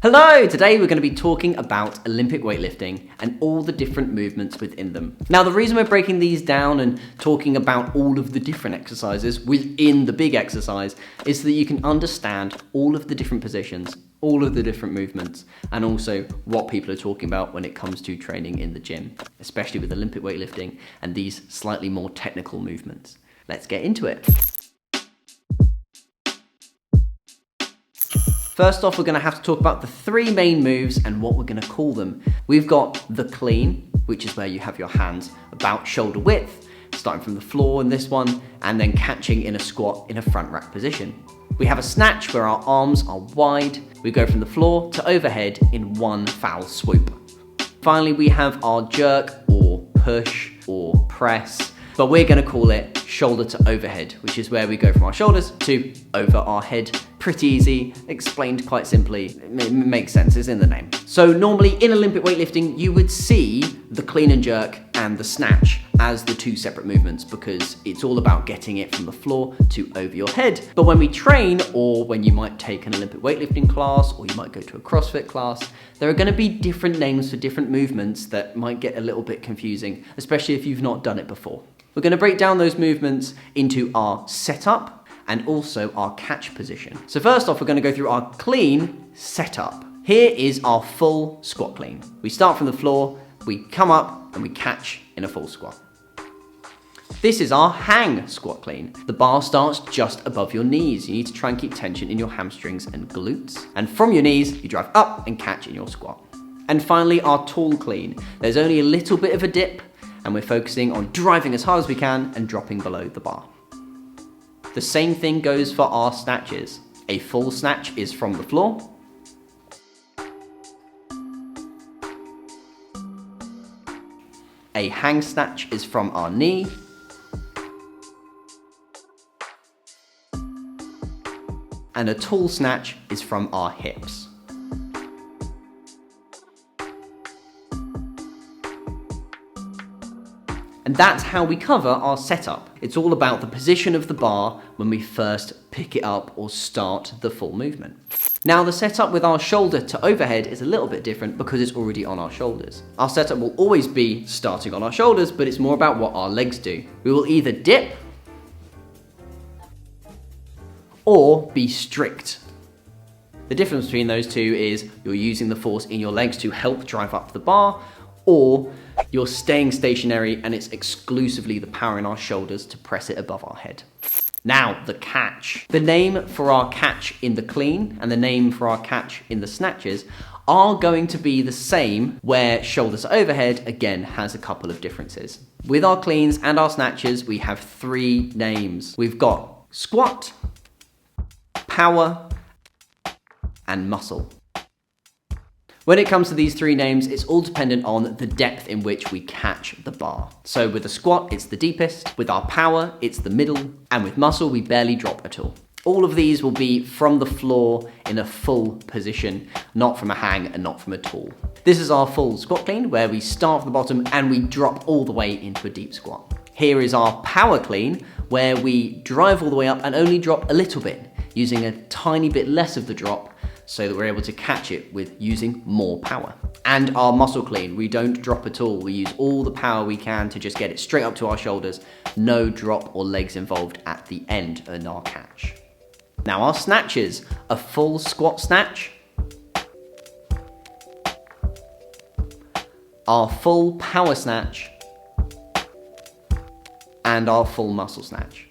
Hello! Today we're going to be talking about Olympic weightlifting and all the different movements within them. Now the reason we're breaking these down and talking about all of the different exercises within the big exercise is so that you can understand all of the different positions, all of the different movements, and also what people are talking about when it comes to training in the gym, especially with Olympic weightlifting and these slightly more technical movements. Let's get into it. First off, we're going to have to talk about the three main moves and what we're going to call them. We've got the clean, which is where you have your hands about shoulder width, starting from the floor in this one, and then catching in a squat in a front rack position. We have a snatch where our arms are wide. We go from the floor to overhead in one foul swoop. Finally, we have our jerk or push or press, but we're going to call it shoulder to overhead, which is where we go from our shoulders to over our head. Pretty easy, explained quite simply. It makes sense, it's in the name. So normally in Olympic weightlifting, you would see the clean and jerk and the snatch as the two separate movements because it's all about getting it from the floor to over your head. But when we train, or when you might take an Olympic weightlifting class, or you might go to a CrossFit class, there are going to be different names for different movements that might get a little bit confusing, especially if you've not done it before. We're going to break down those movements into our setup and also our catch position. So first off, we're going to go through our clean setup. Here is our full squat clean. We start from the floor, we come up and we catch in a full squat. This is our hang squat clean. The bar starts just above your knees. You need to try and keep tension in your hamstrings and glutes. And from your knees, you drive up and catch in your squat. And finally, our tall clean. There's only a little bit of a dip and we're focusing on driving as hard as we can and dropping below the bar. The same thing goes for our snatches. A full snatch is from the floor. A hang snatch is from our knee. And a tall snatch is from our hips. And that's how we cover our setup. It's all about the position of the bar when we first pick it up or start the full movement. Now the setup with our shoulder to overhead is a little bit different because it's already on our shoulders. Our setup will always be starting on our shoulders, but it's more about what our legs do. We will either dip or be strict. The difference between those two is you're using the force in your legs to help drive up the bar, or you're staying stationary and it's exclusively the power in our shoulders to press it above our head. Now, the catch. The name for our catch in the clean and the name for our catch in the snatches are going to be the same, where shoulders to overhead, again, has a couple of differences. With our cleans and our snatches, we have three names. We've got squat, power, and muscle. When it comes to these three names, it's all dependent on the depth in which we catch the bar. So with the squat, it's the deepest. With our power, it's the middle. And with muscle, we barely drop at all. All of these will be from the floor in a full position, not from a hang and not from a tall. This is our full squat clean, where we start from the bottom and we drop all the way into a deep squat. Here is our power clean, where we drive all the way up and only drop a little bit, using a tiny bit less of the drop, so that we're able to catch it with using more power. And our muscle clean, we don't drop at all. We use all the power we can to just get it straight up to our shoulders. No drop or legs involved at the end in our catch. Now our snatches, a full squat snatch, our full power snatch, and our full muscle snatch.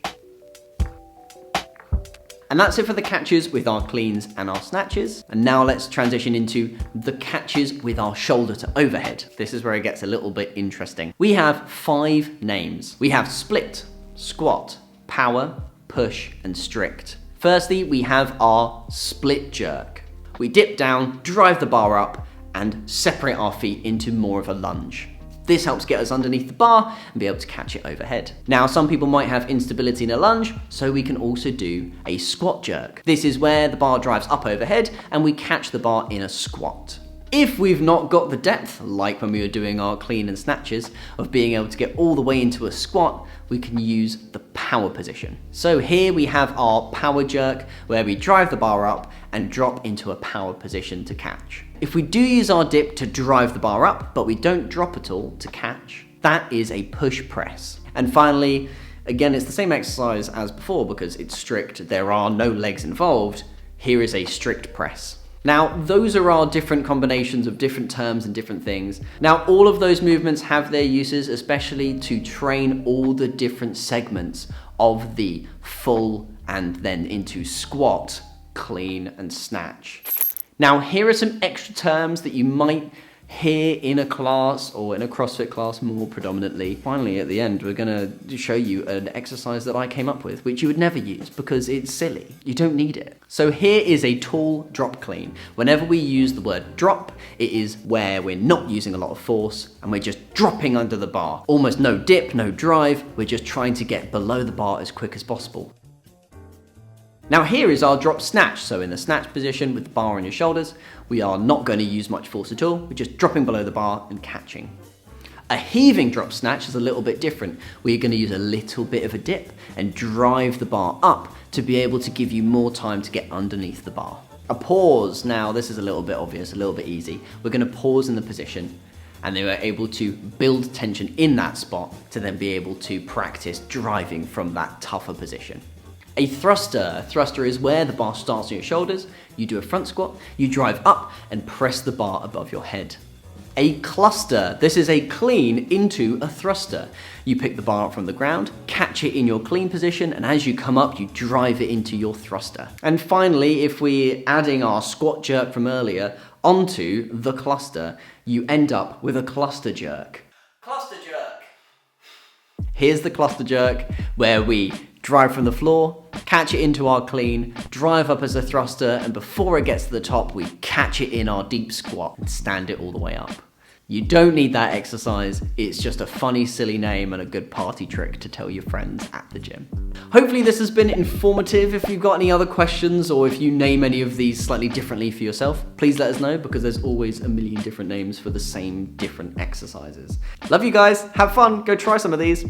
And that's it for the catches with our cleans and our snatches. And now let's transition into the catches with our shoulder to overhead. This is where it gets a little bit interesting. We have 5 names. We have split, squat, power, push, and strict. Firstly, we have our split jerk. We dip down, drive the bar up, and separate our feet into more of a lunge. This helps get us underneath the bar and be able to catch it overhead. Now, some people might have instability in a lunge, so we can also do a squat jerk. This is where the bar drives up overhead and we catch the bar in a squat. If we've not got the depth, like when we were doing our clean and snatches, of being able to get all the way into a squat, we can use the power position. So here we have our power jerk, where we drive the bar up and drop into a power position to catch. If we do use our dip to drive the bar up, but we don't drop at all to catch, that is a push press. And finally, again, it's the same exercise as before because it's strict, there are no legs involved. Here is a strict press. Now, those are our different combinations of different terms and different things. Now, all of those movements have their uses, especially to train all the different segments of the full and then into squat, clean, and snatch. Now, here are some extra terms that you might hear in a class or in a CrossFit class more predominantly. Finally, at the end, we're gonna show you an exercise that I came up with, which you would never use because it's silly. You don't need it. So here is a tall drop clean. Whenever we use the word drop, it is where we're not using a lot of force and we're just dropping under the bar. Almost no dip, no drive. We're just trying to get below the bar as quick as possible. Now here is our drop snatch. So in the snatch position with the bar on your shoulders, we are not going to use much force at all. We're just dropping below the bar and catching. A heaving drop snatch is a little bit different. We're going to use a little bit of a dip and drive the bar up to be able to give you more time to get underneath the bar. A pause. Now this is a little bit obvious, a little bit easy. We're going to pause in the position and then we're able to build tension in that spot to then be able to practice driving from that tougher position. A thruster. A thruster is where the bar starts on your shoulders, you do a front squat, you drive up and press the bar above your head. A cluster. This is a clean into a thruster. You pick the bar up from the ground, catch it in your clean position, and as you come up, you drive it into your thruster. And finally, if we're adding our squat jerk from earlier onto the cluster, you end up with a cluster jerk. Cluster jerk. Here's the cluster jerk, where we drive from the floor, catch it into our clean, drive up as a thruster, and before it gets to the top, we catch it in our deep squat and stand it all the way up. You don't need that exercise, it's just a funny, silly name and a good party trick to tell your friends at the gym. Hopefully this has been informative. If you've got any other questions or if you name any of these slightly differently for yourself, please let us know because there's always a million different names for the same different exercises. Love you guys, have fun, go try some of these.